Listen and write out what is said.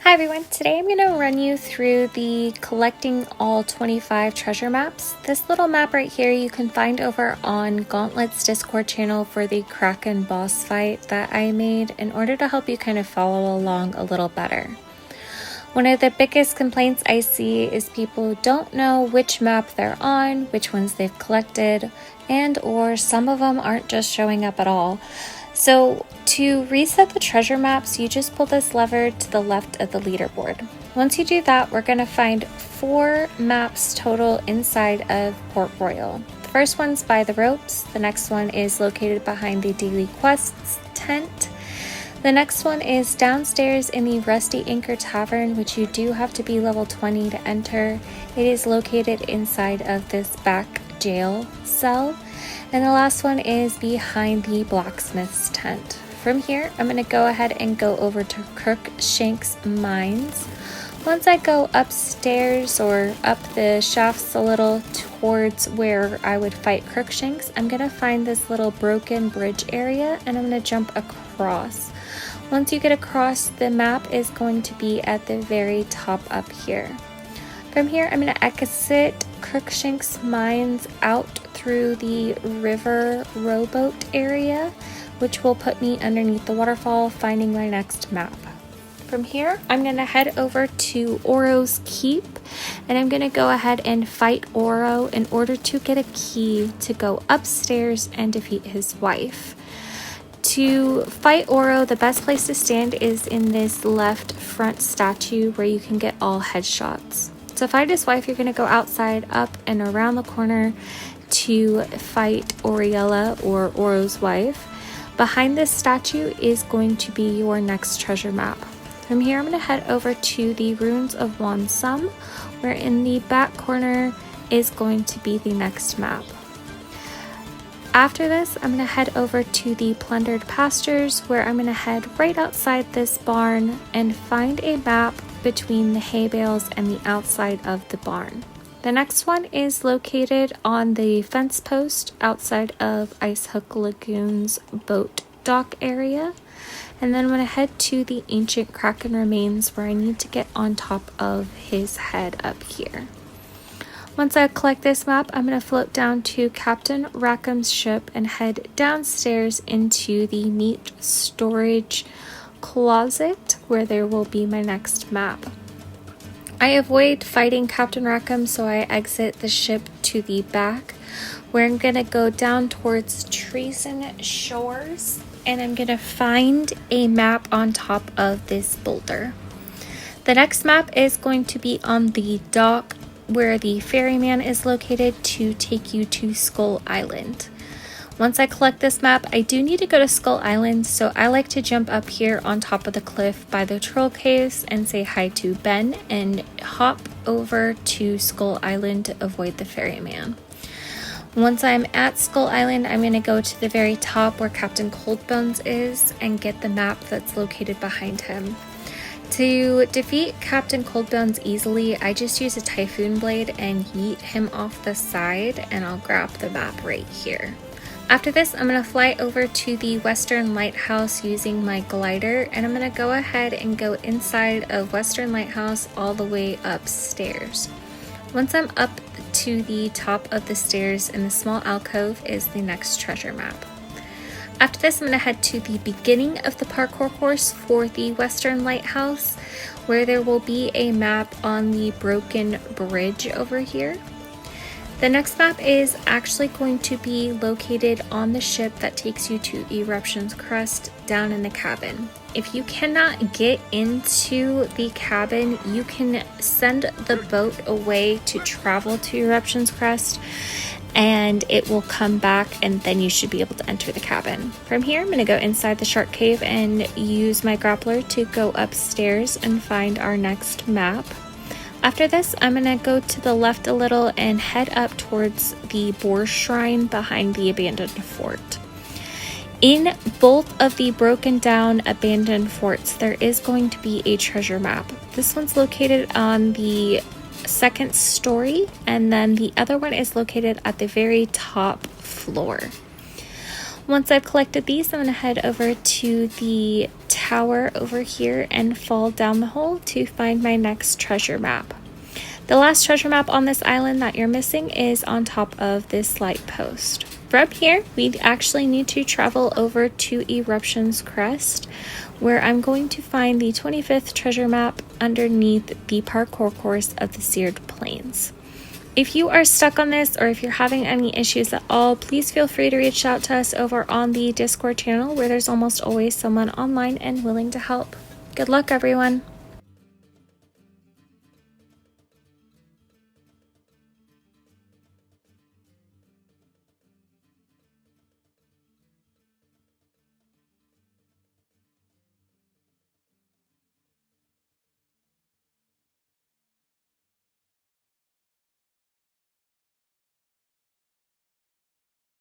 Hi everyone, today I'm going to run you through the collecting all 25 treasure maps. This little map right here you can find over on Gauntlet's Discord channel for the Kraken boss fight that I made in order to help you kind of follow along a little better. One of the biggest complaints I see is people don't know which map they're on, which ones they've collected, and or some of them aren't just showing up at all. So to reset the treasure maps, you just pull this lever to the left of the leaderboard. Once you do that, we're going to find 4 maps total inside of Port Royal. The first one's by the ropes, the next one is located behind the daily quests tent. The next one is downstairs in the Rusty Anchor Tavern, which you do have to be level 20 to enter. It is located inside of this back jail cell. And the last one is behind the blacksmith's tent. From here, I'm going to go ahead and go over to Crookshanks Mines. Once I go upstairs or up the shafts a little towards where I would fight Crookshanks, I'm going to find this little broken bridge area and I'm going to jump across. Once you get across, the map is going to be at the very top up here. From here, I'm going to exit Crookshanks Mines out through the river rowboat area, which will put me underneath the waterfall, finding my next map. From here, I'm going to head over to Oro's Keep, and I'm going to go ahead and fight Oro in order to get a key to go upstairs and defeat his wife. To fight Oro, the best place to stand is in this left front statue where you can get all headshots. To fight his wife, you're going to go outside, up and around the corner to fight Oriella, or Oro's wife. Behind this statue is going to be your next treasure map. From here, I'm going to head over to the Ruins of Wansum, where in the back corner is going to be the next map. After this, I'm going to head over to the Plundered Pastures, where I'm going to head right outside this barn and find a map between the hay bales and the outside of the barn. The next one is located on the fence post outside of Icehook Lagoon's boat dock area. And then I'm going to head to the ancient Kraken remains where I need to get on top of his head up here. Once I collect this map, I'm going to float down to Captain Rackham's ship and head downstairs into the meat storage closet where there will be my next map. I avoid fighting Captain Rackham, so I exit the ship to the back, where I'm going to go down towards Treason Shores, and I'm going to find a map on top of this boulder. The next map is going to be on the dock where the ferryman is located to take you to Skull Island. Once I collect this map, I do need to go to Skull Island, so I like to jump up here on top of the cliff by the troll caves and say hi to Ben and hop over to Skull Island to avoid the ferryman. Once I'm at Skull Island, I'm going to go to the very top where Captain Coldbones is and get the map that's located behind him. To defeat Captain Coldbones easily, I just use a Typhoon Blade and yeet him off the side, and I'll grab the map right here. After this, I'm going to fly over to the Western Lighthouse using my glider, and I'm going to go ahead and go inside of Western Lighthouse all the way upstairs. Once I'm up to the top of the stairs in the small alcove is the next treasure map. After this, I'm going to head to the beginning of the parkour course for the Western Lighthouse, where there will be a map on the broken bridge over here. The next map is actually going to be located on the ship that takes you to Eruption's Crest down in the cabin. If you cannot get into the cabin, you can send the boat away to travel to Eruption's Crest, and it will come back, and then you should be able to enter the cabin. From here, I'm going to go inside the shark cave and use my grappler to go upstairs and find our next map. After this, I'm going to go to the left a little and head up towards the boar shrine behind the abandoned fort. In both of the broken down abandoned forts, there is going to be a treasure map. This one's located on the second story, and then the other one is located at the very top floor. Once I've collected these, I'm going to head over to the tower over here and fall down the hole to find my next treasure map. The last treasure map on this island that you're missing is on top of this light post. From here, we actually need to travel over to Eruption's Crest, where I'm going to find the 25th treasure map underneath the parkour course of the Seared Plains. If you are stuck on this, or if you're having any issues at all, please feel free to reach out to us over on the Discord channel, where there's almost always someone online and willing to help. Good luck, everyone!